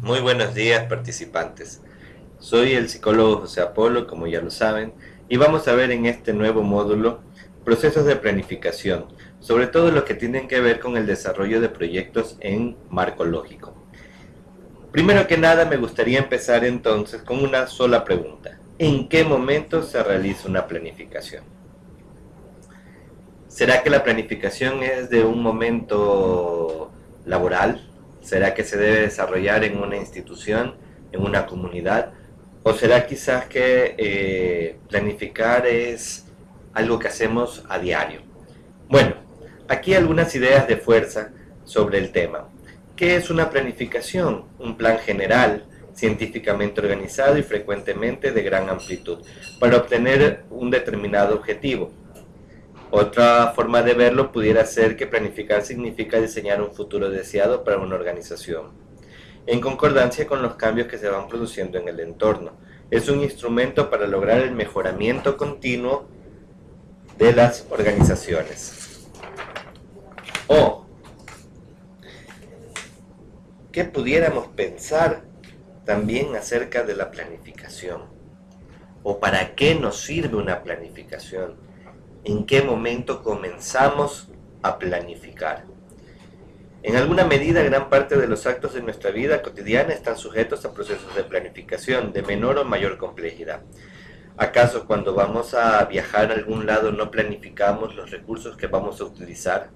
Muy buenos días, participantes. Soy el psicólogo José Apolo, como ya lo saben, y vamos a ver en este nuevo módulo procesos de planificación, sobre todo los que tienen que ver con el desarrollo de proyectos en marco lógico. Primero que nada, me gustaría empezar entonces con una sola pregunta. ¿En qué momento se realiza una planificación? ¿Será que la planificación es de un momento laboral? ¿Será que se debe desarrollar en una institución, en una comunidad? ¿O será quizás que planificar es algo que hacemos a diario? Bueno, aquí algunas ideas de fuerza sobre el tema. ¿Qué es una planificación? Un plan general, científicamente organizado y frecuentemente de gran amplitud, para obtener un determinado objetivo. Otra forma de verlo pudiera ser que planificar significa diseñar un futuro deseado para una organización, en concordancia con los cambios que se van produciendo en el entorno. Es un instrumento para lograr el mejoramiento continuo de las organizaciones. O, ¿qué pudiéramos pensar también acerca de la planificación? ¿O para qué nos sirve una planificación? ¿En qué momento comenzamos a planificar? En alguna medida, gran parte de los actos de nuestra vida cotidiana están sujetos a procesos de planificación de menor o mayor complejidad. ¿Acaso cuando vamos a viajar a algún lado no planificamos los recursos que vamos a utilizar?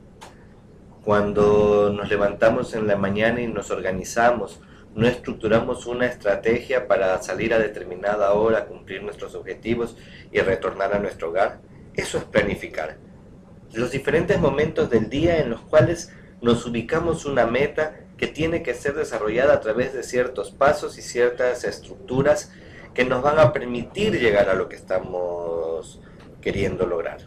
Cuando nos levantamos en la mañana y nos organizamos, no estructuramos una estrategia para salir a determinada hora, cumplir nuestros objetivos y retornar a nuestro hogar. Eso es planificar. Los diferentes momentos del día en los cuales nos ubicamos una meta que tiene que ser desarrollada a través de ciertos pasos y ciertas estructuras que nos van a permitir llegar a lo que estamos queriendo lograr.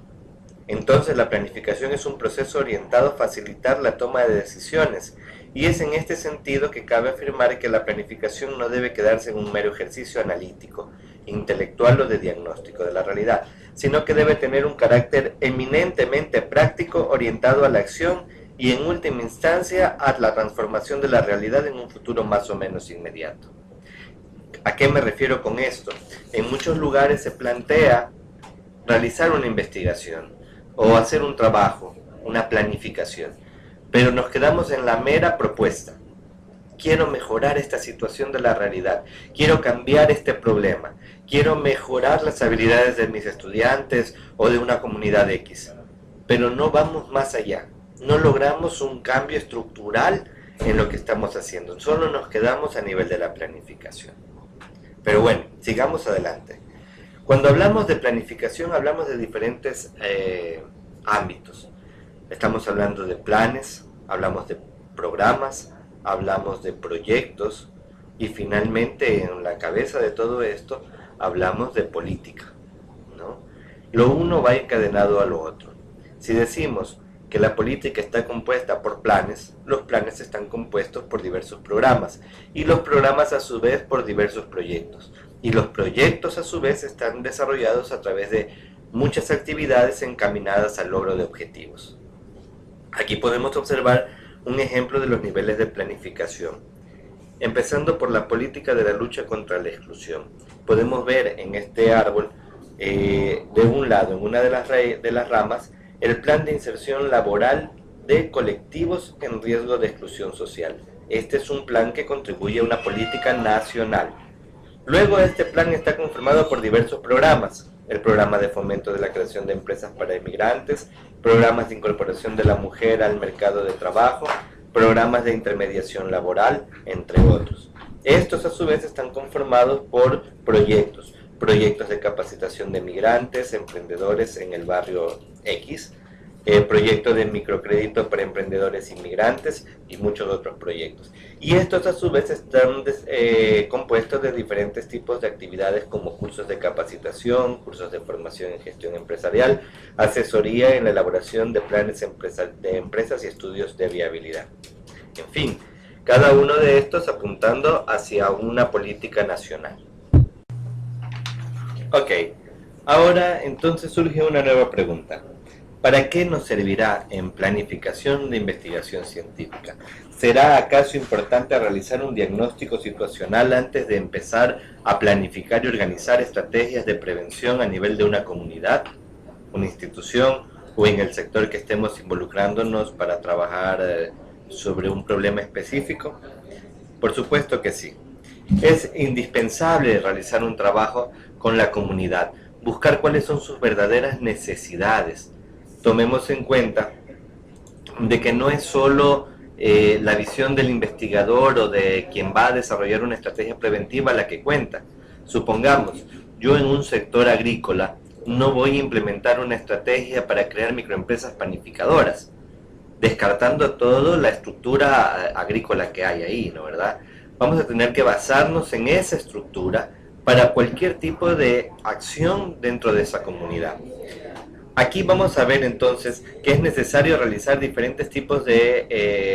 Entonces la planificación es un proceso orientado a facilitar la toma de decisiones, y es en este sentido que cabe afirmar que la planificación no debe quedarse en un mero ejercicio analítico, intelectual o de diagnóstico de la realidad, sino que debe tener un carácter eminentemente práctico orientado a la acción y en última instancia a la transformación de la realidad en un futuro más o menos inmediato. ¿A qué me refiero con esto? En muchos lugares se plantea realizar una investigación o hacer un trabajo, una planificación, pero nos quedamos en la mera propuesta. Quiero mejorar esta situación de la realidad, quiero cambiar este problema, quiero mejorar las habilidades de mis estudiantes o de una comunidad X, pero no vamos más allá, no logramos un cambio estructural en lo que estamos haciendo, solo nos quedamos a nivel de la planificación. Pero bueno, sigamos adelante. Cuando hablamos de planificación hablamos de diferentes ámbitos. Estamos hablando de planes, hablamos de programas, hablamos de proyectos y finalmente en la cabeza de todo esto hablamos de política, ¿no? Lo uno va encadenado a lo otro. Si decimos que la política está compuesta por planes, los planes están compuestos por diversos programas y los programas a su vez por diversos proyectos. Y los proyectos a su vez están desarrollados a través de muchas actividades encaminadas al logro de objetivos. Aquí podemos observar un ejemplo de los niveles de planificación. Empezando por la política de la lucha contra la exclusión. Podemos ver en este árbol, de un lado, en una de las ramas, el plan de inserción laboral de colectivos en riesgo de exclusión social. Este es un plan que contribuye a una política nacional. Luego este plan está conformado por diversos programas: el programa de fomento de la creación de empresas para inmigrantes, programas de incorporación de la mujer al mercado de trabajo, programas de intermediación laboral, entre otros. Estos a su vez están conformados por proyectos de capacitación de migrantes, emprendedores en el barrio X, proyecto de microcrédito para emprendedores inmigrantes y muchos otros proyectos. Y estos a su vez están compuestos de diferentes tipos de actividades como cursos de capacitación, cursos de formación en gestión empresarial, asesoría en la elaboración de planes de empresas y estudios de viabilidad. En fin, cada uno de estos apuntando hacia una política nacional. Ok, ahora entonces surge una nueva pregunta. ¿Para qué nos servirá en planificación de investigación científica? ¿Será acaso importante realizar un diagnóstico situacional antes de empezar a planificar y organizar estrategias de prevención a nivel de una comunidad, una institución o en el sector que estemos involucrándonos para trabajar sobre un problema específico? Por supuesto que sí. Es indispensable realizar un trabajo con la comunidad, buscar cuáles son sus verdaderas necesidades. Tomemos en cuenta de que no es solo la visión del investigador o de quien va a desarrollar una estrategia preventiva la que cuenta. Supongamos, yo en un sector agrícola no voy a implementar una estrategia para crear microempresas panificadoras, descartando toda la estructura agrícola que hay ahí, ¿no verdad? Vamos a tener que basarnos en esa estructura para cualquier tipo de acción dentro de esa comunidad. Aquí vamos a ver entonces que es necesario realizar diferentes tipos de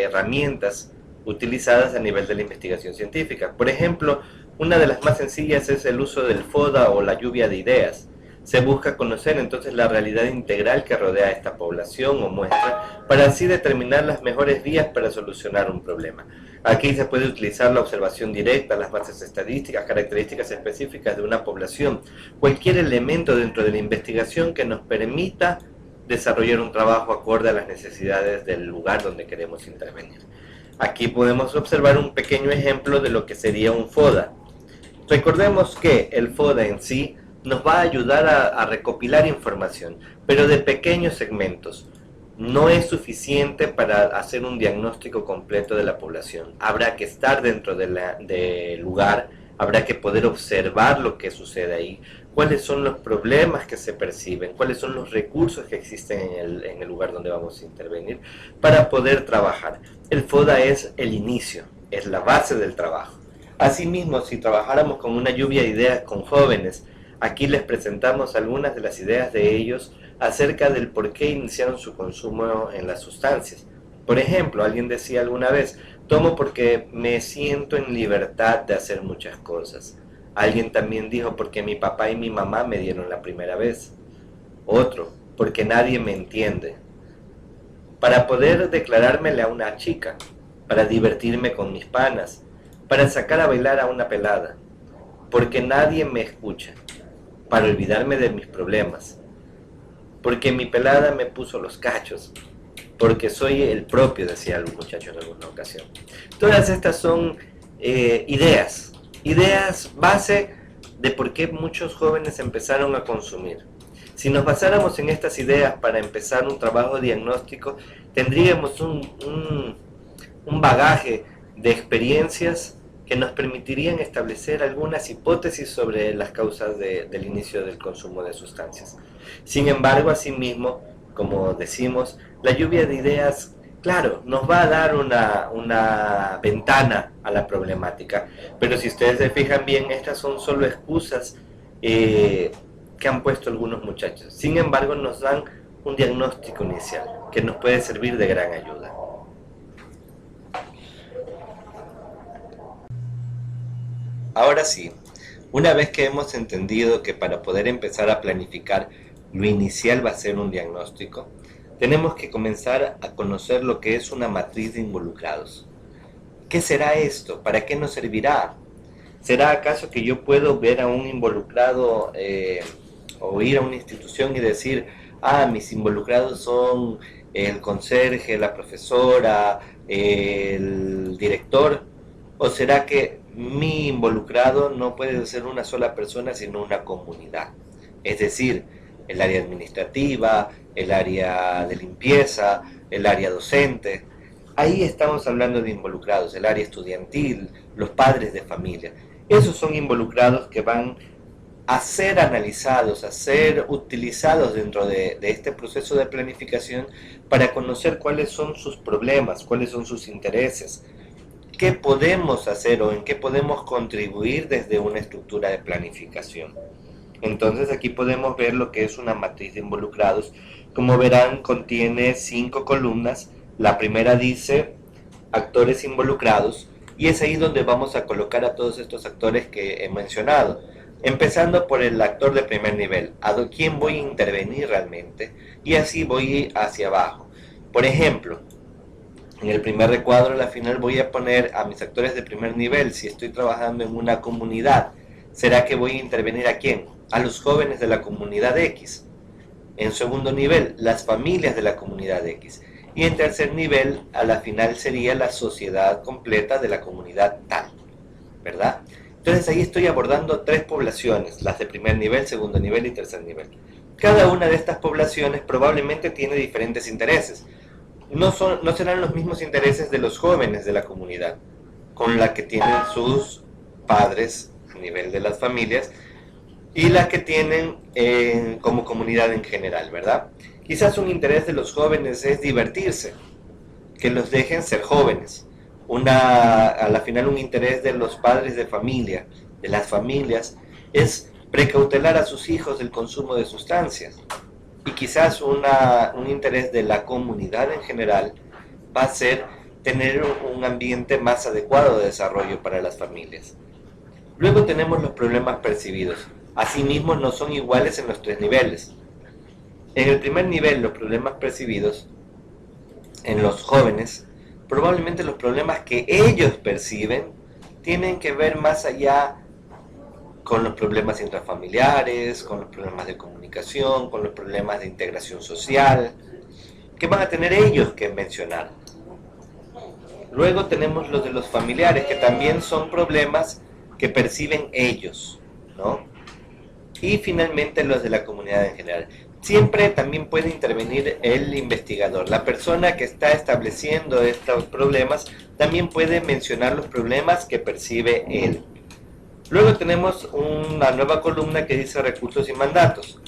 herramientas utilizadas a nivel de la investigación científica. Por ejemplo, una de las más sencillas es el uso del FODA o la lluvia de ideas. Se busca conocer entonces la realidad integral que rodea a esta población o muestra para así determinar las mejores vías para solucionar un problema. Aquí se puede utilizar la observación directa, las bases estadísticas, características específicas de una población, cualquier elemento dentro de la investigación que nos permita desarrollar un trabajo acorde a las necesidades del lugar donde queremos intervenir. Aquí podemos observar un pequeño ejemplo de lo que sería un FODA. Recordemos que el FODA en sí nos va a ayudar a recopilar información, pero de pequeños segmentos. No es suficiente para hacer un diagnóstico completo de la población. Habrá que estar dentro del lugar, habrá que poder observar lo que sucede ahí, cuáles son los problemas que se perciben, cuáles son los recursos que existen en el lugar donde vamos a intervenir para poder trabajar. El FODA es el inicio, es la base del trabajo. Asimismo, si trabajáramos con una lluvia de ideas con jóvenes, aquí les presentamos algunas de las ideas de ellos acerca del por qué iniciaron su consumo en las sustancias. Por ejemplo, alguien decía alguna vez, tomo porque me siento en libertad de hacer muchas cosas. Alguien también dijo, porque mi papá y mi mamá me dieron la primera vez. Otro, porque nadie me entiende. Para poder declarármele a una chica, para divertirme con mis panas, para sacar a bailar a una pelada, porque nadie me escucha, para olvidarme de mis problemas, porque mi pelada me puso los cachos, porque soy el propio, decía algún muchacho en alguna ocasión. Todas estas son ideas base de por qué muchos jóvenes empezaron a consumir. Si nos basáramos en estas ideas para empezar un trabajo diagnóstico, tendríamos un bagaje de experiencias que nos permitirían establecer algunas hipótesis sobre las causas del inicio del consumo de sustancias. Sin embargo, asimismo, como decimos, la lluvia de ideas, claro, nos va a dar una ventana a la problemática, pero si ustedes se fijan bien, estas son solo excusas que han puesto algunos muchachos. Sin embargo, nos dan un diagnóstico inicial que nos puede servir de gran ayuda. Ahora sí, una vez que hemos entendido que para poder empezar a planificar, lo inicial va a ser un diagnóstico, tenemos que comenzar a conocer lo que es una matriz de involucrados. ¿Qué será esto? ¿Para qué nos servirá? ¿Será acaso que yo puedo ver a un involucrado o ir a una institución y decir, mis involucrados son el conserje, la profesora, el director? ¿O será que mi involucrado no puede ser una sola persona, sino una comunidad? Es decir, el área administrativa, el área de limpieza, el área docente. Ahí estamos hablando de involucrados, el área estudiantil, los padres de familia. Esos son involucrados que van a ser analizados, a ser utilizados dentro de este proceso de planificación para conocer cuáles son sus problemas, cuáles son sus intereses, qué podemos hacer o en qué podemos contribuir desde una estructura de planificación. Entonces aquí podemos ver lo que es una matriz de involucrados. Como verán, contiene 5 columnas. La primera dice actores involucrados y es ahí donde vamos a colocar a todos estos actores que he mencionado. empezando por el actor de primer nivel, a quién voy a intervenir realmente, y así voy hacia abajo. Por ejemplo, en el primer recuadro, a la final, voy a poner a mis actores de primer nivel. Si estoy trabajando en una comunidad, ¿será que voy a intervenir a quién? A los jóvenes de la comunidad X. En segundo nivel, las familias de la comunidad X. Y en tercer nivel, a la final sería la sociedad completa de la comunidad tal, ¿verdad? Entonces ahí estoy abordando 3 poblaciones, las de primer nivel, segundo nivel y tercer nivel. Cada una de estas poblaciones probablemente tiene diferentes intereses. No serán los mismos intereses de los jóvenes de la comunidad, con la que tienen sus padres a nivel de las familias, y la que tienen como comunidad en general, ¿verdad? Quizás un interés de los jóvenes es divertirse, que los dejen ser jóvenes. A la final, un interés de los padres de familia, de las familias, es precautelar a sus hijos del consumo de sustancias. Y quizás un interés de la comunidad en general va a ser tener un ambiente más adecuado de desarrollo para las familias. Luego tenemos los problemas percibidos. Asimismo, no son iguales en los 3 niveles. En el primer nivel, los problemas percibidos en los jóvenes, probablemente los problemas que ellos perciben tienen que ver más allá con los problemas intrafamiliares, con los problemas de comunicación, con los problemas de integración social, que van a tener ellos que mencionar. Luego tenemos los de los familiares, que también son problemas que perciben ellos, ¿no? Y finalmente los de la comunidad en general. Siempre también puede intervenir el investigador. La persona que está estableciendo estos problemas también puede mencionar los problemas que percibe él. Luego tenemos una nueva columna que dice recursos y mandatos.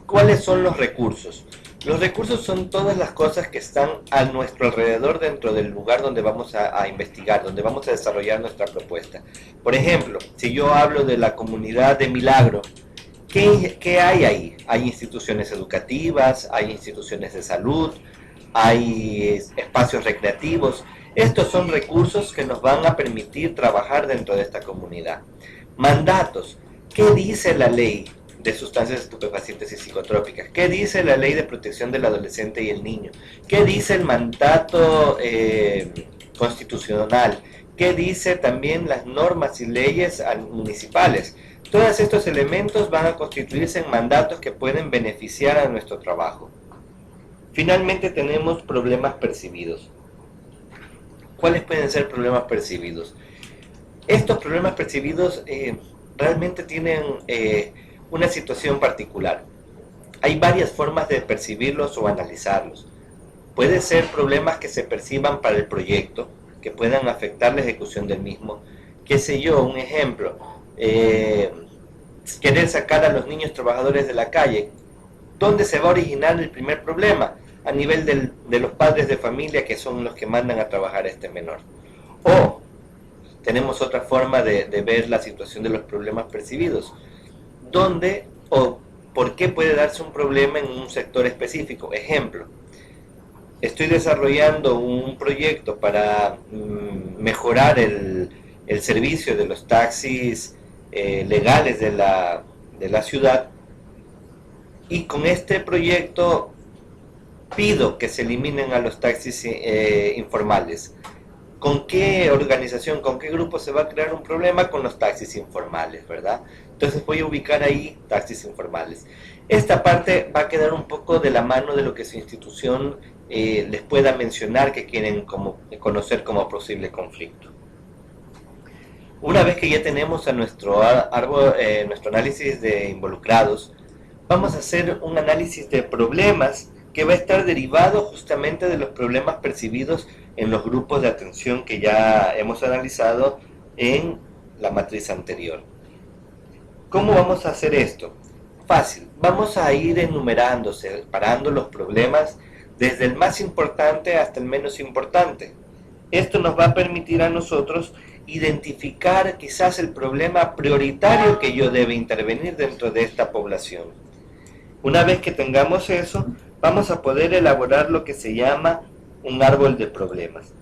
¿Cuáles son los recursos? Los recursos son todas las cosas que están a nuestro alrededor dentro del lugar donde vamos a investigar, donde vamos a desarrollar nuestra propuesta. Por ejemplo, si yo hablo de la comunidad de Milagro, ¿qué hay ahí? Hay instituciones educativas, hay instituciones de salud, hay espacios recreativos. Estos son recursos que nos van a permitir trabajar dentro de esta comunidad. Mandatos. ¿Qué dice la ley de sustancias estupefacientes y psicotrópicas? ¿Qué dice la ley de protección del adolescente y el niño? ¿Qué dice el mandato constitucional? ¿Qué dice también las normas y leyes municipales? Todos estos elementos van a constituirse en mandatos que pueden beneficiar a nuestro trabajo. Finalmente tenemos problemas percibidos. ¿Cuáles pueden ser problemas percibidos? Estos problemas percibidos realmente tienen una situación particular. Hay varias formas de percibirlos o analizarlos. Puede ser problemas que se perciban para el proyecto, que puedan afectar la ejecución del mismo. Qué sé yo, un ejemplo, querer sacar a los niños trabajadores de la calle. ¿Dónde se va a originar el primer problema? A nivel de los padres de familia, que son los que mandan a trabajar a este menor. O tenemos otra forma de ver la situación de los problemas percibidos. ¿Dónde o por qué puede darse un problema en un sector específico? Ejemplo, estoy desarrollando un proyecto para mejorar el servicio de los taxis legales de la ciudad, y con este proyecto pido que se eliminen a los taxis informales. ¿Con qué organización, con qué grupo se va a crear un problema? Con los taxis informales, ¿verdad? Entonces voy a ubicar ahí taxis informales. Esta parte va a quedar un poco de la mano de lo que su institución les pueda mencionar que quieren conocer como posible conflicto. Una vez que ya tenemos a nuestro análisis de involucrados, vamos a hacer un análisis de problemas que va a estar derivado justamente de los problemas percibidos en los grupos de atención que ya hemos analizado en la matriz anterior. ¿Cómo vamos a hacer esto? Fácil, vamos a ir enumerando, separando los problemas desde el más importante hasta el menos importante. Esto nos va a permitir a nosotros identificar quizás el problema prioritario que yo debe intervenir dentro de esta población. Una vez que tengamos eso, vamos a poder elaborar lo que se llama un árbol de problemas.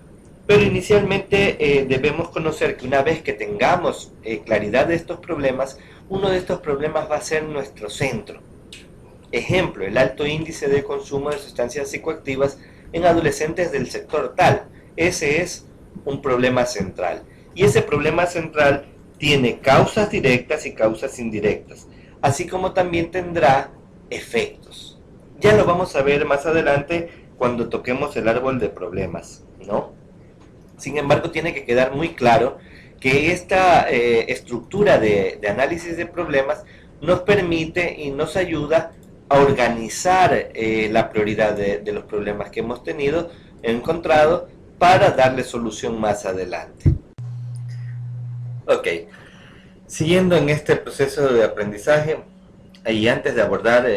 Pero inicialmente debemos conocer que una vez que tengamos claridad de estos problemas, uno de estos problemas va a ser nuestro centro. Ejemplo, el alto índice de consumo de sustancias psicoactivas en adolescentes del sector tal. Ese es un problema central. Y ese problema central tiene causas directas y causas indirectas, así como también tendrá efectos. Ya lo vamos a ver más adelante cuando toquemos el árbol de problemas, ¿no? Sin embargo, tiene que quedar muy claro que esta estructura de análisis de problemas nos permite y nos ayuda a organizar la prioridad de los problemas que hemos encontrado para darle solución más adelante. Ok, siguiendo en este proceso de aprendizaje, y antes de abordar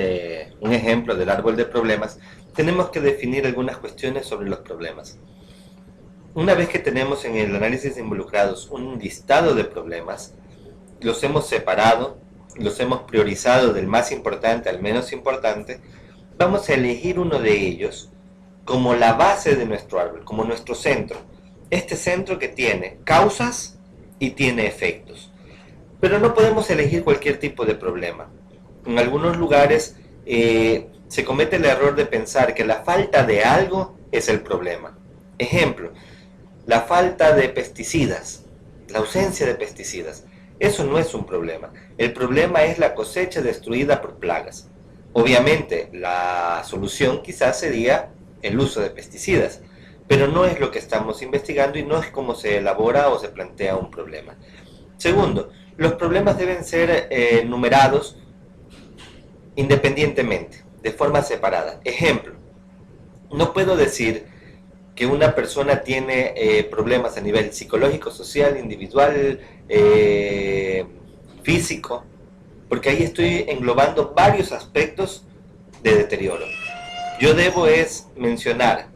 un ejemplo del árbol de problemas, tenemos que definir algunas cuestiones sobre los problemas. Una vez que tenemos en el análisis de involucrados un listado de problemas, los hemos separado, los hemos priorizado del más importante al menos importante, vamos a elegir uno de ellos como la base de nuestro árbol, como nuestro centro. Este centro que tiene causas y tiene efectos. Pero no podemos elegir cualquier tipo de problema. En algunos lugares se comete el error de pensar que la falta de algo es el problema. Ejemplo, la falta de pesticidas, la ausencia de pesticidas. Eso no es un problema. El problema es la cosecha destruida por plagas. Obviamente, la solución quizás sería el uso de pesticidas, pero no es lo que estamos investigando y no es cómo se elabora o se plantea un problema. Segundo, los problemas deben ser numerados independientemente, de forma separada. Ejemplo, no puedo decir que una persona tiene problemas a nivel psicológico, social, individual, físico, porque ahí estoy englobando varios aspectos de deterioro. Yo debo mencionar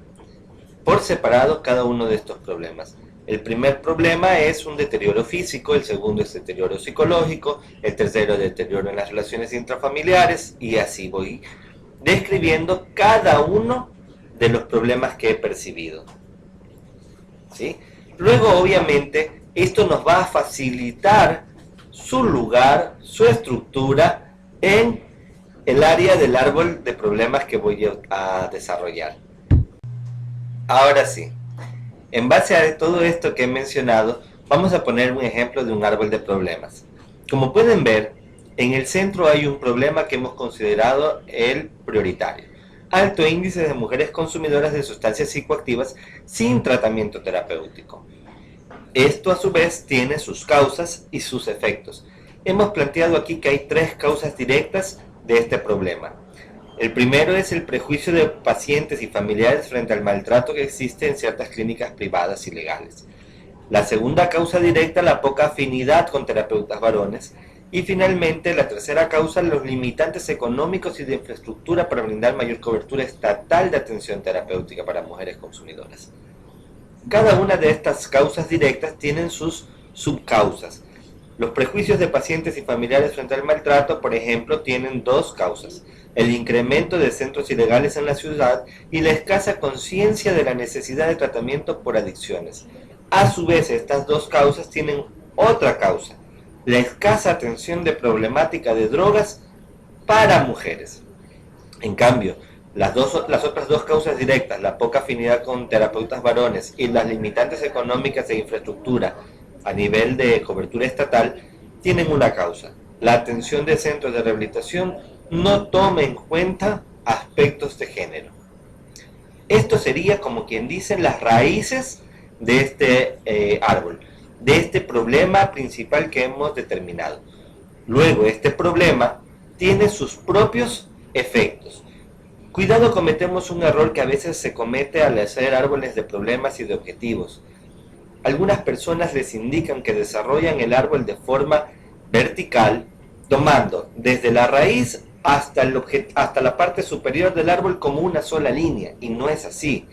por separado cada uno de estos problemas. El primer problema es un deterioro físico, el segundo es deterioro psicológico, el tercero deterioro en las relaciones intrafamiliares, y así voy describiendo cada uno de los problemas que he percibido. ¿Sí? Luego, obviamente, esto nos va a facilitar su lugar, su estructura en el área del árbol de problemas que voy a desarrollar. Ahora sí, en base a todo esto que he mencionado, vamos a poner un ejemplo de un árbol de problemas. Como pueden ver, en el centro hay un problema que hemos considerado el prioritario: alto índice de mujeres consumidoras de sustancias psicoactivas sin tratamiento terapéutico. Esto a su vez tiene sus causas y sus efectos. Hemos planteado aquí que hay tres causas directas de este problema. El primero es el prejuicio de pacientes y familiares frente al maltrato que existe en ciertas clínicas privadas y legales. La segunda causa directa, la poca afinidad con terapeutas varones. Y finalmente, la tercera causa, los limitantes económicos y de infraestructura para brindar mayor cobertura estatal de atención terapéutica para mujeres consumidoras. Cada una de estas causas directas tienen sus subcausas. Los prejuicios de pacientes y familiares frente al maltrato, por ejemplo, tienen dos causas: el incremento de centros ilegales en la ciudad y la escasa conciencia de la necesidad de tratamiento por adicciones. A su vez, estas dos causas tienen otra causa: la escasa atención de problemática de drogas para mujeres. En cambio, las otras dos causas directas, la poca afinidad con terapeutas varones y las limitantes económicas e infraestructura a nivel de cobertura estatal, tienen una causa: la atención de centros de rehabilitación no toma en cuenta aspectos de género. Esto sería, como quien dice, las raíces de este árbol, de este problema principal que hemos determinado. Luego, este problema tiene sus propios efectos. Cuidado, cometemos un error que a veces se comete al hacer árboles de problemas y de objetivos. Algunas personas les indican que desarrollan el árbol de forma vertical, tomando desde la raíz hasta la parte superior del árbol como una sola línea, y no es así.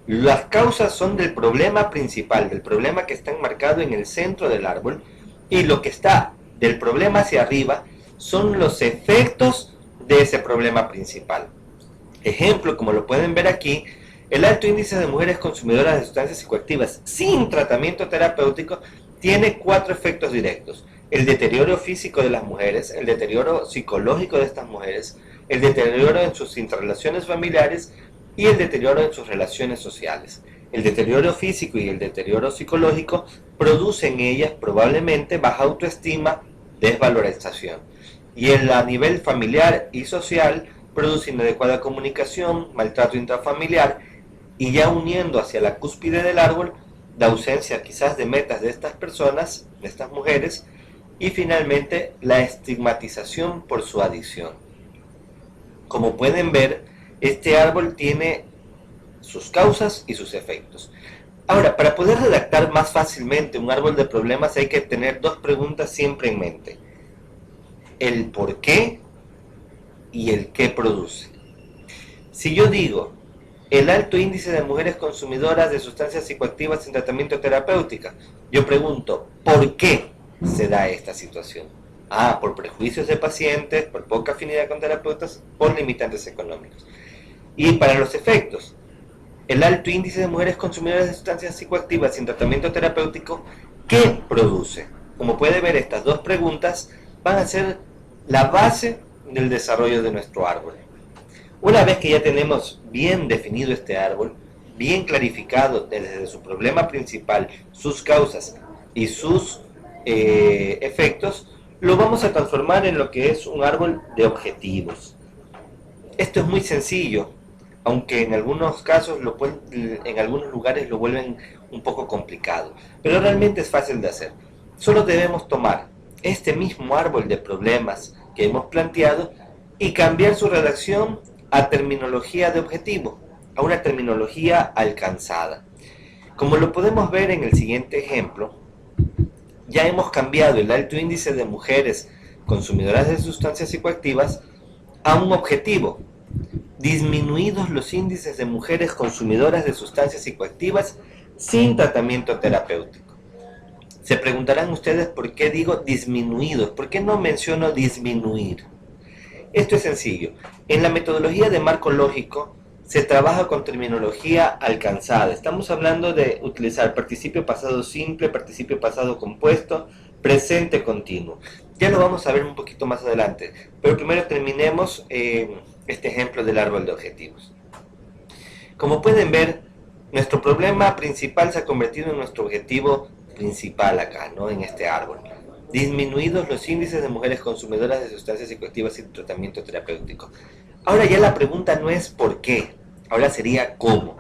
Las causas son del problema principal, del problema que está enmarcado en el centro del árbol, y lo que está del problema hacia arriba son los efectos de ese problema principal. Ejemplo, como lo pueden ver aquí, El alto índice de mujeres consumidoras de sustancias psicoactivas sin tratamiento terapéutico tiene 4 efectos directos: el deterioro físico de las mujeres, el deterioro psicológico de estas mujeres, el deterioro en sus interrelaciones familiares y el deterioro en sus relaciones sociales. El deterioro físico y el deterioro psicológico producen en ellas probablemente baja autoestima, desvalorización. Y a nivel familiar y social produce inadecuada comunicación, maltrato intrafamiliar y ya uniendo hacia la cúspide del árbol, la ausencia quizás de metas de estas personas, de estas mujeres, y finalmente la estigmatización por su adicción. Como pueden ver, este árbol tiene sus causas y sus efectos. Ahora, para poder redactar más fácilmente un árbol de problemas hay que tener 2 preguntas siempre en mente: el por qué y el qué produce. Si yo digo el alto índice de mujeres consumidoras de sustancias psicoactivas sin tratamiento terapéutico, yo pregunto, ¿por qué se da esta situación? Por prejuicios de pacientes, por poca afinidad con terapeutas, por limitantes económicos. Y para los efectos, el alto índice de mujeres consumidoras de sustancias psicoactivas sin tratamiento terapéutico, ¿qué produce? Como puede ver, estas 2 preguntas van a ser la base del desarrollo de nuestro árbol. Una vez que ya tenemos bien definido este árbol, bien clarificado desde su problema principal, sus causas y sus efectos, lo vamos a transformar en lo que es un árbol de objetivos. Esto es muy sencillo, aunque en algunos casos, en algunos lugares lo vuelven un poco complicado, pero realmente es fácil de hacer. Solo debemos tomar este mismo árbol de problemas que hemos planteado y cambiar su redacción a terminología de objetivo, a una terminología alcanzada. Como lo podemos ver en el siguiente ejemplo, ya hemos cambiado el alto índice de mujeres consumidoras de sustancias psicoactivas a un objetivo: disminuidos los índices de mujeres consumidoras de sustancias psicoactivas sin tratamiento terapéutico. Se preguntarán ustedes por qué digo disminuidos, ¿por qué no menciono disminuir? Esto es sencillo. En la metodología de marco lógico se trabaja con terminología alcanzada. Estamos hablando de utilizar participio pasado simple, participio pasado compuesto, presente continuo. Ya lo vamos a ver un poquito más adelante, pero primero terminemos este ejemplo del árbol de objetivos. Como pueden ver, nuestro problema principal se ha convertido en nuestro objetivo principal acá, ¿no? En este árbol. Disminuidos los índices de mujeres consumidoras de sustancias psicoactivas sin tratamiento terapéutico. Ahora ya la pregunta no es por qué, ahora sería cómo.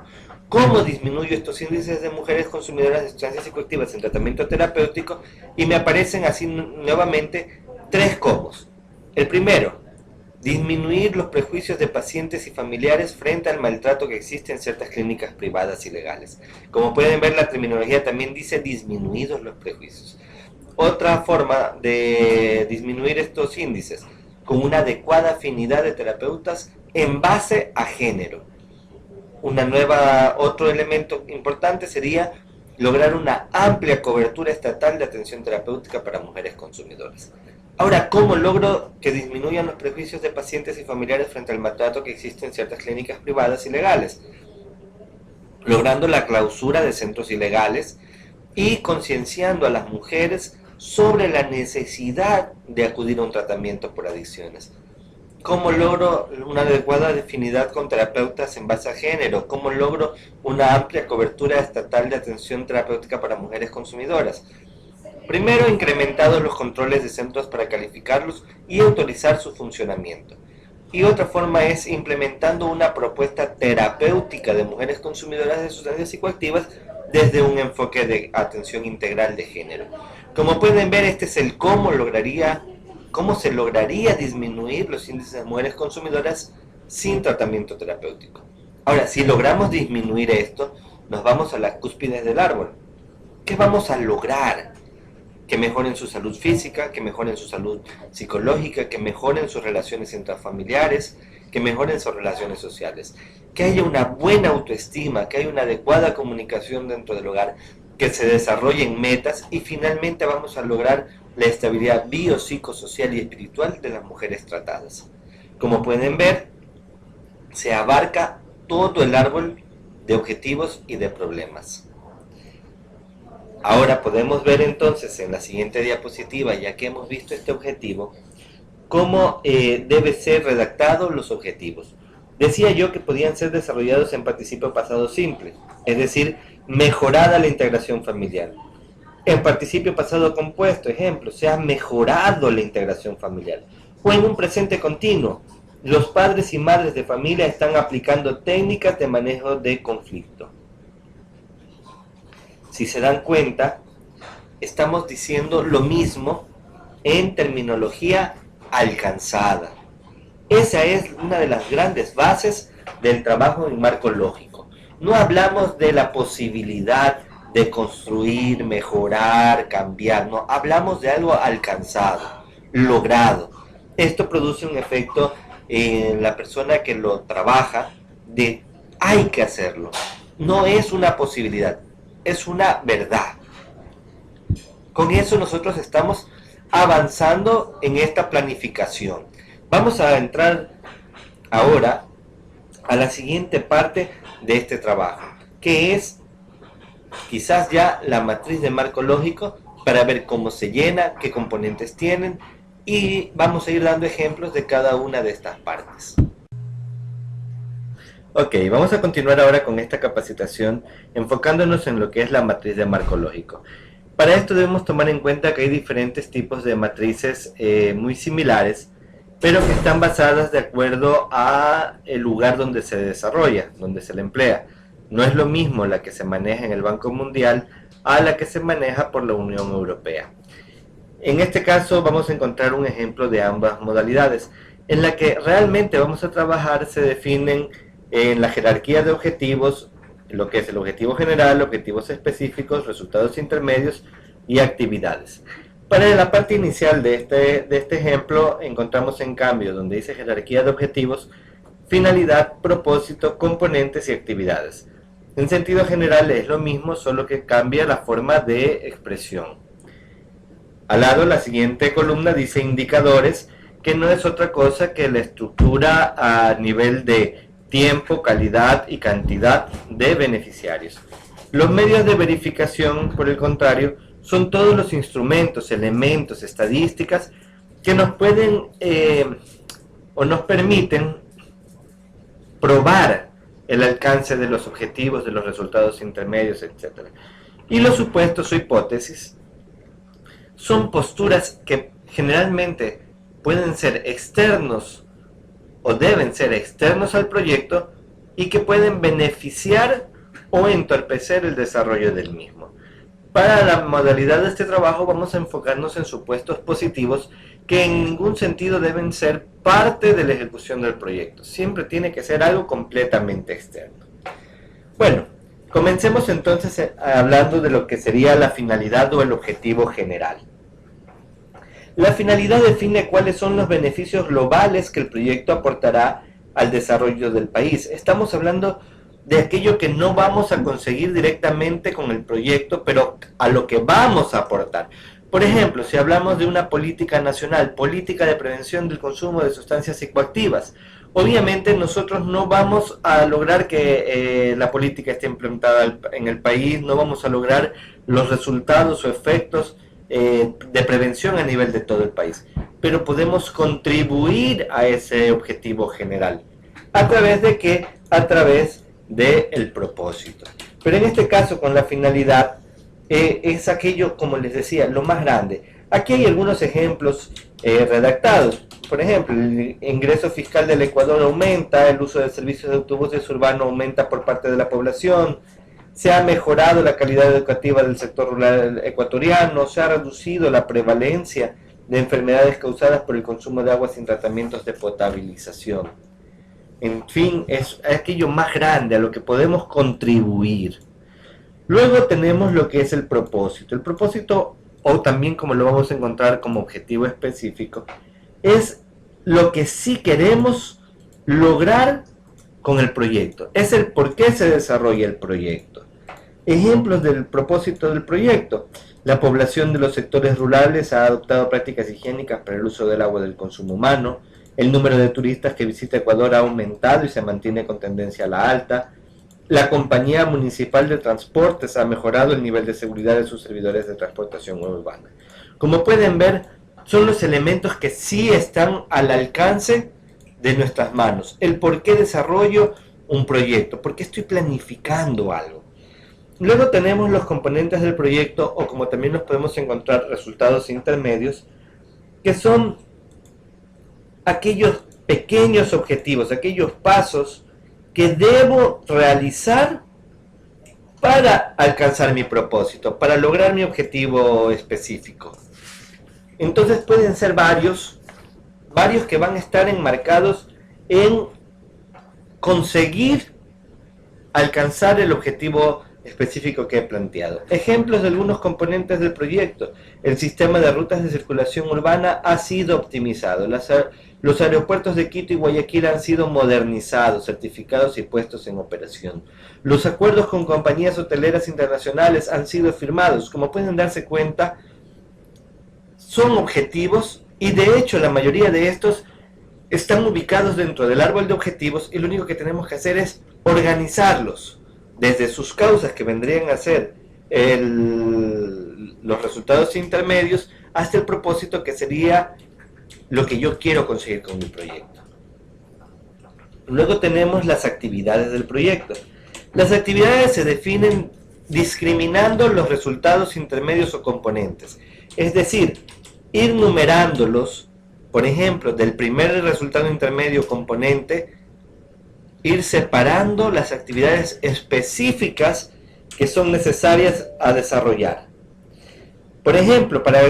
¿Cómo disminuyo estos índices de mujeres consumidoras de sustancias psicoactivas sin tratamiento terapéutico? Y me aparecen así nuevamente 3 cómo. El primero, disminuir los prejuicios de pacientes y familiares frente al maltrato que existe en ciertas clínicas privadas y legales. Como pueden ver, la terminología también dice disminuidos los prejuicios. Otra forma de disminuir estos índices, con una adecuada afinidad de terapeutas en base a género. Otro elemento importante sería lograr una amplia cobertura estatal de atención terapéutica para mujeres consumidoras. Ahora, ¿cómo logro que disminuyan los prejuicios de pacientes y familiares frente al maltrato que existe en ciertas clínicas privadas y legales? Logrando la clausura de centros ilegales y concienciando a las mujeres sobre la necesidad de acudir a un tratamiento por adicciones. ¿Cómo logro una adecuada afinidad con terapeutas en base a género? ¿Cómo logro una amplia cobertura estatal de atención terapéutica para mujeres consumidoras? Primero, incrementados los controles de centros para calificarlos y autorizar su funcionamiento. Y otra forma es implementando una propuesta terapéutica de mujeres consumidoras de sustancias psicoactivas desde un enfoque de atención integral de género. Como pueden ver, este es el cómo se lograría disminuir los índices de mujeres consumidoras sin tratamiento terapéutico. Ahora, si logramos disminuir esto, nos vamos a las cúspides del árbol. ¿Qué vamos a lograr? Que mejoren su salud física, que mejoren su salud psicológica, que mejoren sus relaciones intrafamiliares, que mejoren sus relaciones sociales, que haya una buena autoestima, que haya una adecuada comunicación dentro del hogar, que se desarrollen metas y finalmente vamos a lograr la estabilidad biopsicosocial y espiritual de las mujeres tratadas. Como pueden ver, se abarca todo el árbol de objetivos y de problemas. Ahora podemos ver entonces en la siguiente diapositiva, ya que hemos visto este objetivo, cómo debe ser redactados los objetivos. Decía yo que podían ser desarrollados en participio pasado simple, es decir, mejorada la integración familiar. En participio pasado compuesto, ejemplo, se ha mejorado la integración familiar. O en un presente continuo, los padres y madres de familia están aplicando técnicas de manejo de conflicto. Si se dan cuenta, estamos diciendo lo mismo en terminología alcanzada. Esa es una de las grandes bases del trabajo en marco lógico. No hablamos de la posibilidad de construir, mejorar, cambiar, no, hablamos de algo alcanzado, logrado. Esto produce un efecto en la persona que lo trabaja de hay que hacerlo. No es una posibilidad, es una verdad. Con eso nosotros estamos avanzando en esta planificación. Vamos a entrar ahora a la siguiente parte de este trabajo, que es quizás ya la matriz de marco lógico, para ver cómo se llena, qué componentes tienen, y vamos a ir dando ejemplos de cada una de estas partes. Ok, vamos a continuar ahora con esta capacitación enfocándonos en lo que es la matriz de marco lógico. Para esto debemos tomar en cuenta que hay diferentes tipos de matrices muy similares, pero que están basadas de acuerdo a el lugar donde se desarrolla, donde se le emplea. No es lo mismo la que se maneja en el Banco Mundial a la que se maneja por la Unión Europea. En este caso vamos a encontrar un ejemplo de ambas modalidades, en la que realmente vamos a trabajar, se definen en la jerarquía de objetivos, lo que es el objetivo general, objetivos específicos, resultados intermedios y actividades. Para la parte inicial de este ejemplo encontramos en cambio donde dice jerarquía de objetivos, finalidad, propósito, componentes y actividades. En sentido general es lo mismo, solo que cambia la forma de expresión. Al lado la siguiente columna dice indicadores, que no es otra cosa que la estructura a nivel de tiempo, calidad y cantidad de beneficiarios. Los medios de verificación, por el contrario, son todos los instrumentos, elementos, estadísticas que nos pueden o nos permiten probar el alcance de los objetivos, de los resultados intermedios, etc. Y los supuestos o hipótesis son posturas que generalmente pueden ser externos o deben ser externos al proyecto y que pueden beneficiar o entorpecer el desarrollo del mismo. Para la modalidad de este trabajo vamos a enfocarnos en supuestos positivos que en ningún sentido deben ser parte de la ejecución del proyecto. Siempre tiene que ser algo completamente externo. Bueno, comencemos entonces hablando de lo que sería la finalidad o el objetivo general. La finalidad define cuáles son los beneficios globales que el proyecto aportará al desarrollo del país. Estamos hablando de aquello que no vamos a conseguir directamente con el proyecto, pero a lo que vamos a aportar. Por ejemplo, si hablamos de una política nacional, política de prevención del consumo de sustancias psicoactivas, obviamente nosotros no vamos a lograr que la política esté implementada en el país, no vamos a lograr los resultados o efectos de prevención a nivel de todo el país, pero podemos contribuir a ese objetivo general. ¿A través de qué? A través del propósito. Pero en este caso, con la finalidad, es aquello, como les decía, lo más grande. Aquí hay algunos ejemplos redactados. Por ejemplo, el ingreso fiscal del Ecuador aumenta, el uso de servicios de autobuses urbanos aumenta por parte de la población, se ha mejorado la calidad educativa del sector rural ecuatoriano, se ha reducido la prevalencia de enfermedades causadas por el consumo de agua sin tratamientos de potabilización. En fin, es aquello más grande a lo que podemos contribuir. Luego tenemos lo que es el propósito. El propósito, o también como lo vamos a encontrar como objetivo específico, es lo que sí queremos lograr con el proyecto. Es el por qué se desarrolla el proyecto. Ejemplos del propósito del proyecto. La población de los sectores rurales ha adoptado prácticas higiénicas para el uso del agua del consumo humano. El número de turistas que visita Ecuador ha aumentado y se mantiene con tendencia a la alta. La compañía municipal de transportes ha mejorado el nivel de seguridad de sus servidores de transportación urbana. Como pueden ver, son los elementos que sí están al alcance de nuestras manos. El por qué desarrollo un proyecto, por qué estoy planificando algo. Luego tenemos los componentes del proyecto, o como también nos podemos encontrar resultados intermedios, que son aquellos pequeños objetivos, aquellos pasos que debo realizar para alcanzar mi propósito, para lograr mi objetivo específico. Entonces pueden ser varios que van a estar enmarcados en conseguir alcanzar el objetivo específico que he planteado. Ejemplos de algunos componentes del proyecto. El sistema de rutas de circulación urbana ha sido optimizado. Los aeropuertos de Quito y Guayaquil han sido modernizados, certificados y puestos en operación. Los acuerdos con compañías hoteleras internacionales han sido firmados. Como pueden darse cuenta, son objetivos y de hecho la mayoría de estos están ubicados dentro del árbol de objetivos y lo único que tenemos que hacer es organizarlos desde sus causas, que vendrían a ser los resultados intermedios, hasta el propósito, que sería lo que yo quiero conseguir con mi proyecto. Luego tenemos las actividades del proyecto. Las actividades se definen discriminando los resultados intermedios o componentes, es decir, ir numerándolos. Por ejemplo, del primer resultado intermedio componente, ir separando las actividades específicas que son necesarias a desarrollar. Por ejemplo, para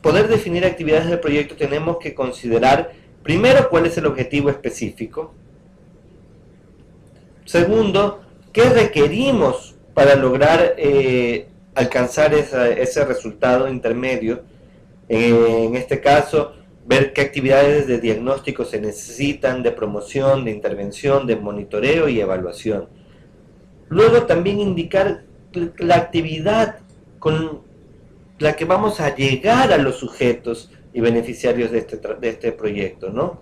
poder definir actividades del proyecto tenemos que considerar primero cuál es el objetivo específico. Segundo, qué requerimos para lograr alcanzar ese resultado intermedio. En este caso, ver qué actividades de diagnóstico se necesitan, de promoción, de intervención, de monitoreo y evaluación. Luego también indicar la actividad con la que vamos a llegar a los sujetos y beneficiarios de este proyecto, ¿no?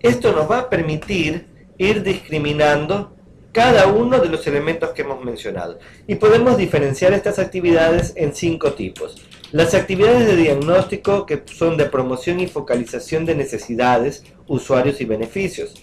Esto nos va a permitir ir discriminando cada uno de los elementos que hemos mencionado. Y podemos diferenciar estas actividades en 5 tipos. Las actividades de diagnóstico, que son de promoción y focalización de necesidades, usuarios y beneficios.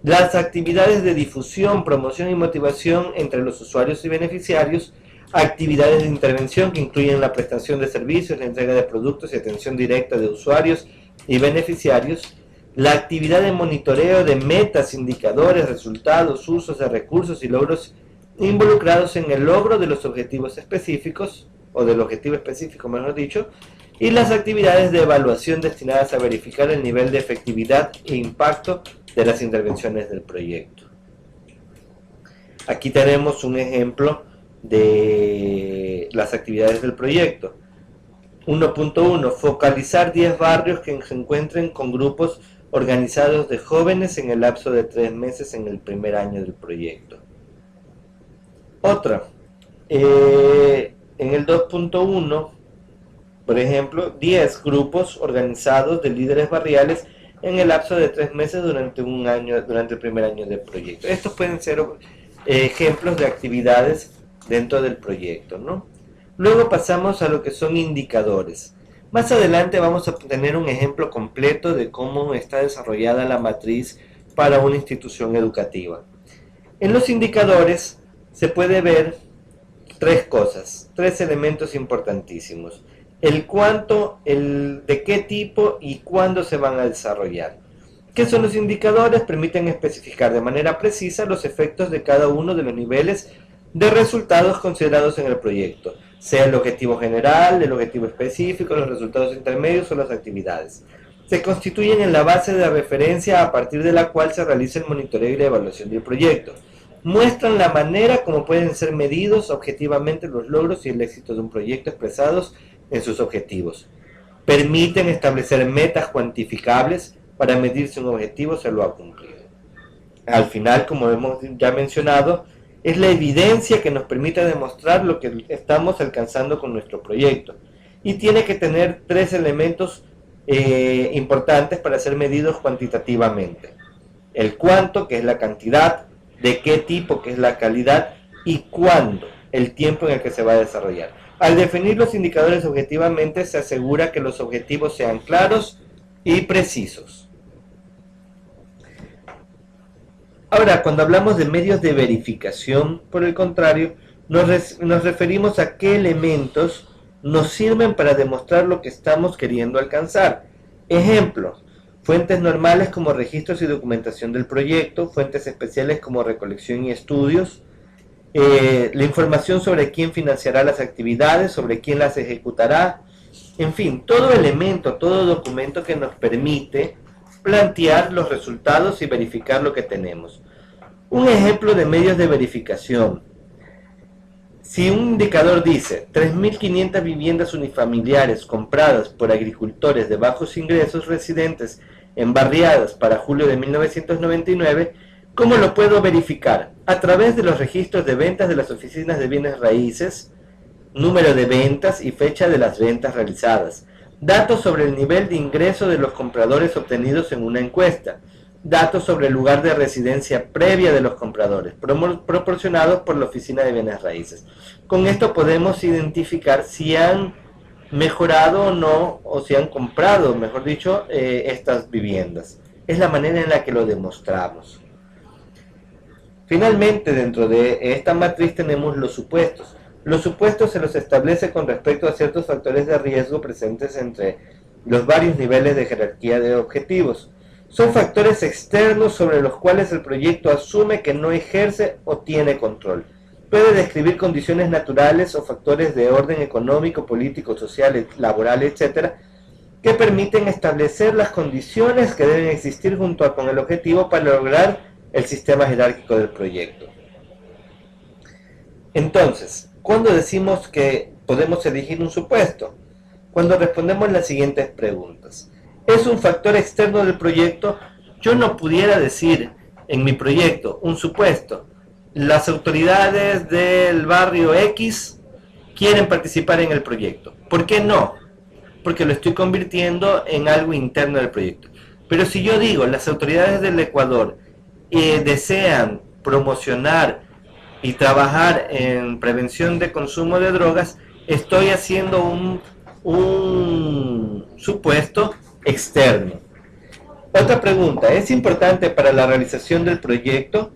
Las actividades de difusión, promoción y motivación entre los usuarios y beneficiarios. Actividades de intervención, que incluyen la prestación de servicios, la entrega de productos y atención directa de usuarios y beneficiarios. La actividad de monitoreo de metas, indicadores, resultados, usos de recursos y logros involucrados en el logro de los objetivos específicos, o del objetivo específico, mejor dicho, y las actividades de evaluación destinadas a verificar el nivel de efectividad e impacto de las intervenciones del proyecto. Aquí tenemos un ejemplo de las actividades del proyecto. 1.1. Focalizar 10 barrios que se encuentren con grupos organizados de jóvenes en el lapso de 3 meses en el primer año del proyecto. Otra. En el 2.1, por ejemplo, 10 grupos organizados de líderes barriales en el lapso de 3 meses durante el primer año del proyecto. Estos pueden ser ejemplos de actividades dentro del proyecto, ¿no? Luego pasamos a lo que son indicadores. Más adelante vamos a tener un ejemplo completo de cómo está desarrollada la matriz para una institución educativa. En los indicadores se puede ver 3 cosas, 3 elementos importantísimos. El cuánto, el de qué tipo y cuándo se van a desarrollar. ¿Qué son los indicadores? Permiten especificar de manera precisa los efectos de cada uno de los niveles de resultados considerados en el proyecto, sea el objetivo general, el objetivo específico, los resultados intermedios o las actividades. Se constituyen en la base de referencia a partir de la cual se realiza el monitoreo y la evaluación del proyecto. Muestran la manera como pueden ser medidos objetivamente los logros y el éxito de un proyecto expresados en sus objetivos. Permiten establecer metas cuantificables para medir si un objetivo se lo ha cumplido. Al final, como hemos ya mencionado, es la evidencia que nos permite demostrar lo que estamos alcanzando con nuestro proyecto. Y tiene que tener 3 elementos importantes para ser medidos cuantitativamente. El cuánto, que es la cantidad, de qué tipo, qué es la calidad y cuándo, el tiempo en el que se va a desarrollar. Al definir los indicadores objetivamente se asegura que los objetivos sean claros y precisos. Ahora, cuando hablamos de medios de verificación, por el contrario, nos referimos a qué elementos nos sirven para demostrar lo que estamos queriendo alcanzar. Ejemplos: fuentes normales como registros y documentación del proyecto, fuentes especiales como recolección y estudios, la información sobre quién financiará las actividades, sobre quién las ejecutará, en fin, todo elemento, todo documento que nos permite plantear los resultados y verificar lo que tenemos. Un ejemplo de medios de verificación: si un indicador dice 3.500 viviendas unifamiliares compradas por agricultores de bajos ingresos residentes en barriadas para julio de 1999, ¿cómo lo puedo verificar? A través de los registros de ventas de las oficinas de bienes raíces, número de ventas y fecha de las ventas realizadas, datos sobre el nivel de ingreso de los compradores obtenidos en una encuesta, datos sobre el lugar de residencia previa de los compradores, proporcionados por la oficina de bienes raíces. Con esto podemos identificar si han mejorado o no, o si han comprado, mejor dicho, estas viviendas. Es la manera en la que lo demostramos. Finalmente, dentro de esta matriz tenemos los supuestos. Los supuestos se los establece con respecto a ciertos factores de riesgo presentes entre los varios niveles de jerarquía de objetivos. Son factores externos sobre los cuales el proyecto asume que no ejerce o tiene control. Puede describir condiciones naturales o factores de orden económico, político, social, laboral, etc., que permiten establecer las condiciones que deben existir junto con el objetivo para lograr el sistema jerárquico del proyecto. Entonces, ¿cuándo decimos que podemos elegir un supuesto? Cuando respondemos las siguientes preguntas. ¿Es un factor externo del proyecto? Yo no pudiera decir en mi proyecto un supuesto: las autoridades del barrio X quieren participar en el proyecto. ¿Por qué no? Porque lo estoy convirtiendo en algo interno del proyecto. Pero si yo digo las autoridades del Ecuador desean promocionar y trabajar en prevención de consumo de drogas, estoy haciendo un supuesto externo. Otra pregunta: ¿es importante para la realización del proyecto?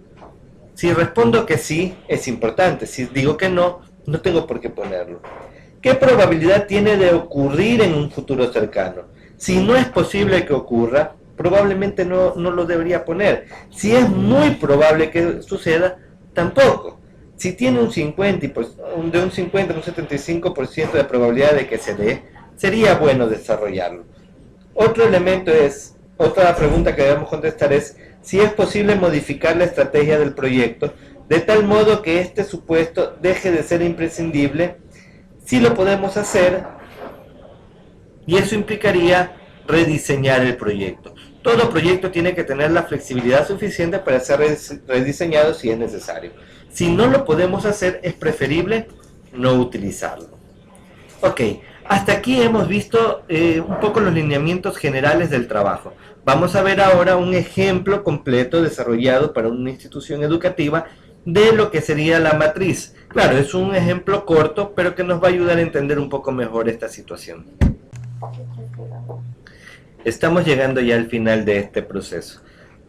Si respondo que sí, es importante. Si digo que no, no tengo por qué ponerlo. ¿Qué probabilidad tiene de ocurrir en un futuro cercano? Si no es posible que ocurra, probablemente no lo debería poner. Si es muy probable que suceda, tampoco. Si tiene un 50, de un 50 a un 75% de probabilidad de que se dé, sería bueno desarrollarlo. Otra pregunta que debemos contestar es si es posible modificar la estrategia del proyecto de tal modo que este supuesto deje de ser imprescindible. Si lo podemos hacer, y eso implicaría rediseñar el proyecto. Todo proyecto tiene que tener la flexibilidad suficiente para ser rediseñado si es necesario. Si no lo podemos hacer, es preferible no utilizarlo. Ok, hasta aquí hemos visto un poco los lineamientos generales del trabajo. Vamos a ver ahora un ejemplo completo desarrollado para una institución educativa de lo que sería la matriz. Claro, es un ejemplo corto, pero que nos va a ayudar a entender un poco mejor esta situación. Estamos llegando ya al final de este proceso.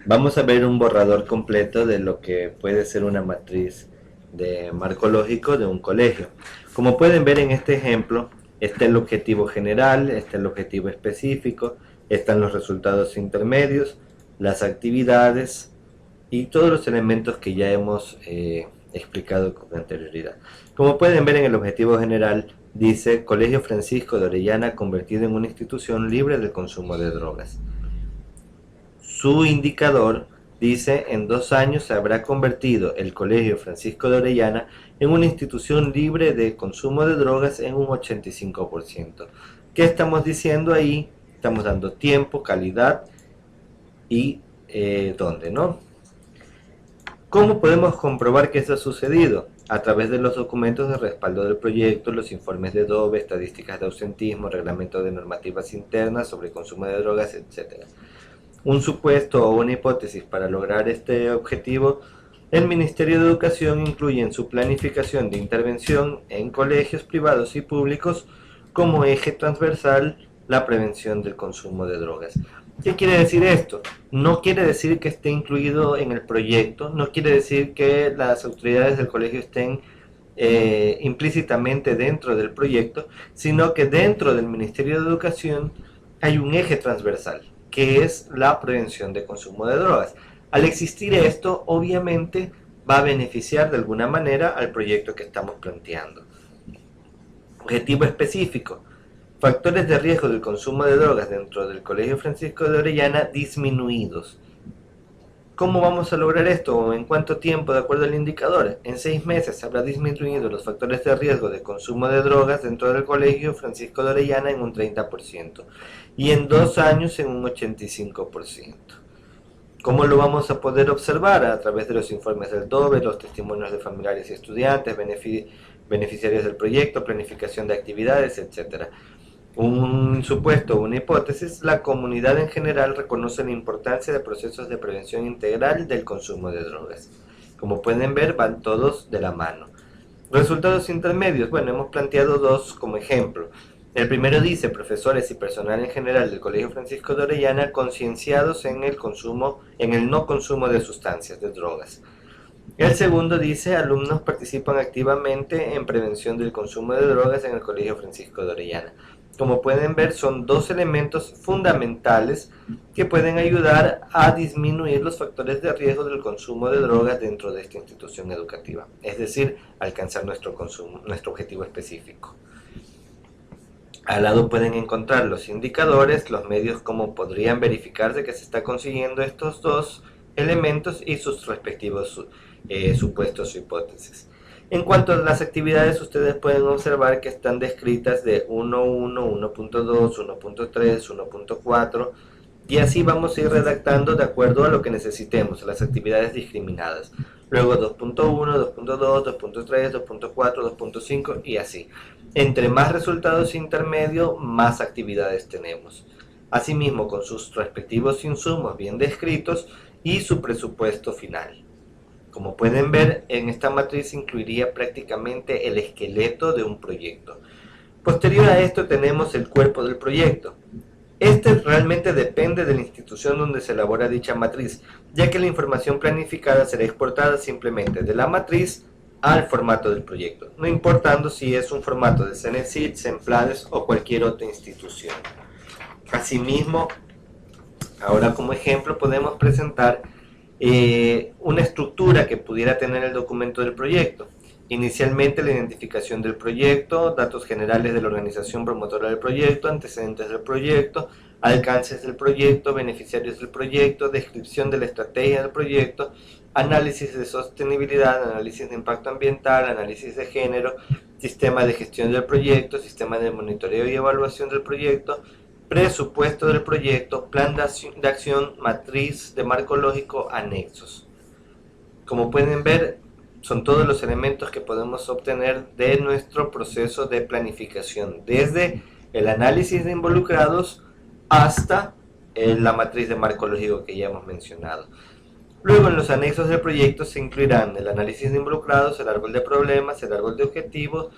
Vamos a ver un borrador completo de lo que puede ser una matriz de marco lógico de un colegio. Como pueden ver en este ejemplo, está el objetivo general, está el objetivo específico, están los resultados intermedios, las actividades y todos los elementos que ya hemos explicado con anterioridad. Como pueden ver en el objetivo general, dice: Colegio Francisco de Orellana convertido en una institución libre del consumo de drogas. Su indicador dice: en 2 años se habrá convertido el Colegio Francisco de Orellana en una institución libre de consumo de drogas en un 85%. ¿Qué estamos diciendo ahí? Estamos dando tiempo, calidad y dónde, ¿no? ¿Cómo podemos comprobar que eso ha sucedido? A través de los documentos de respaldo del proyecto, los informes de DOBE, estadísticas de ausentismo, reglamento de normativas internas sobre consumo de drogas, etc. Un supuesto o una hipótesis para lograr este objetivo El Ministerio de Educación incluye en su planificación de intervención en colegios privados y públicos como eje transversal la prevención del consumo de drogas. ¿Qué quiere decir esto? No quiere decir que esté incluido en el proyecto, no quiere decir que las autoridades del colegio estén implícitamente dentro del proyecto, sino que dentro del Ministerio de Educación hay un eje transversal, que es la prevención de consumo de drogas. Al existir esto, obviamente va a beneficiar de alguna manera al proyecto que estamos planteando. Objetivo específico: factores de riesgo del consumo de drogas dentro del Colegio Francisco de Orellana disminuidos. ¿Cómo vamos a lograr esto? ¿En cuánto tiempo? De acuerdo al indicador, en 6 meses habrá disminuido los factores de riesgo de consumo de drogas dentro del Colegio Francisco de Orellana en un 30% y en 2 años en un 85%. ¿Cómo lo vamos a poder observar? A través de los informes del DOBE, los testimonios de familiares y estudiantes, beneficiarios del proyecto, planificación de actividades, etc. Un supuesto, una hipótesis: la comunidad en general reconoce la importancia de procesos de prevención integral del consumo de drogas. Como pueden ver, van todos de la mano. Resultados intermedios: bueno, hemos planteado dos como ejemplo. El primero dice: profesores y personal en general del Colegio Francisco de Orellana concienciados en el no consumo de sustancias, de drogas. El segundo dice: alumnos participan activamente en prevención del consumo de drogas en el Colegio Francisco de Orellana. Como pueden ver, son dos elementos fundamentales que pueden ayudar a disminuir los factores de riesgo del consumo de drogas dentro de esta institución educativa, es decir, alcanzar nuestro objetivo específico. Al lado pueden encontrar los indicadores, los medios como podrían verificarse que se está consiguiendo estos dos elementos y sus respectivos supuestos o hipótesis. En cuanto a las actividades, ustedes pueden observar que están descritas de 1.1, 1.2, 1.3, 1.4 y así vamos a ir redactando de acuerdo a lo que necesitemos, a las actividades discriminadas. Luego 2.1, 2.2, 2.3, 2.4, 2.5 y así. Entre más resultados intermedios, más actividades tenemos. Asimismo, con sus respectivos insumos bien descritos y su presupuesto final. Como pueden ver, en esta matriz incluiría prácticamente el esqueleto de un proyecto. Posterior a esto tenemos el cuerpo del proyecto. Este realmente depende de la institución donde se elabora dicha matriz, ya que la información planificada será exportada simplemente de la matriz al formato del proyecto, no importando si es un formato de Cenexit, Semplades o cualquier otra institución. Asimismo, ahora como ejemplo podemos presentar una estructura que pudiera tener el documento del proyecto. Inicialmente la identificación del proyecto, datos generales de la organización promotora del proyecto, antecedentes del proyecto, alcances del proyecto, beneficiarios del proyecto, descripción de la estrategia del proyecto, análisis de sostenibilidad, análisis de impacto ambiental, análisis de género, sistema de gestión del proyecto, sistema de monitoreo y evaluación del proyecto, presupuesto del proyecto, plan de acción, matriz de marco lógico, anexos. Como pueden ver, son todos los elementos que podemos obtener de nuestro proceso de planificación, desde el análisis de involucrados hasta la matriz de marco lógico que ya hemos mencionado. Luego, en los anexos del proyecto se incluirán el análisis de involucrados, el árbol de problemas, el árbol de objetivos,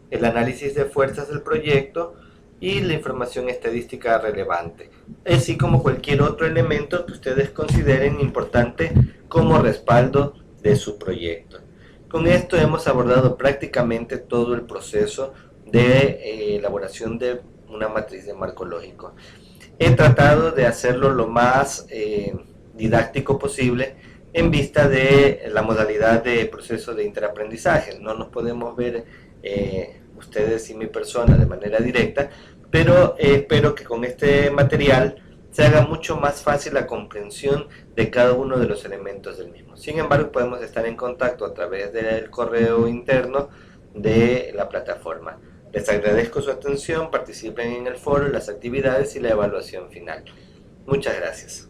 el análisis de fuerzas del proyecto y la información estadística relevante, así como cualquier otro elemento que ustedes consideren importante como respaldo de su proyecto. Con esto hemos abordado prácticamente todo el proceso de elaboración de una matriz de marco lógico. He tratado de hacerlo lo más didáctico posible en vista de la modalidad de proceso de interaprendizaje. No nos podemos ver ustedes y mi persona de manera directa, pero espero que con este material se haga mucho más fácil la comprensión de cada uno de los elementos del mismo. Sin embargo, podemos estar en contacto a través del correo interno de la plataforma. Les agradezco su atención, participen en el foro, las actividades y la evaluación final. Muchas gracias.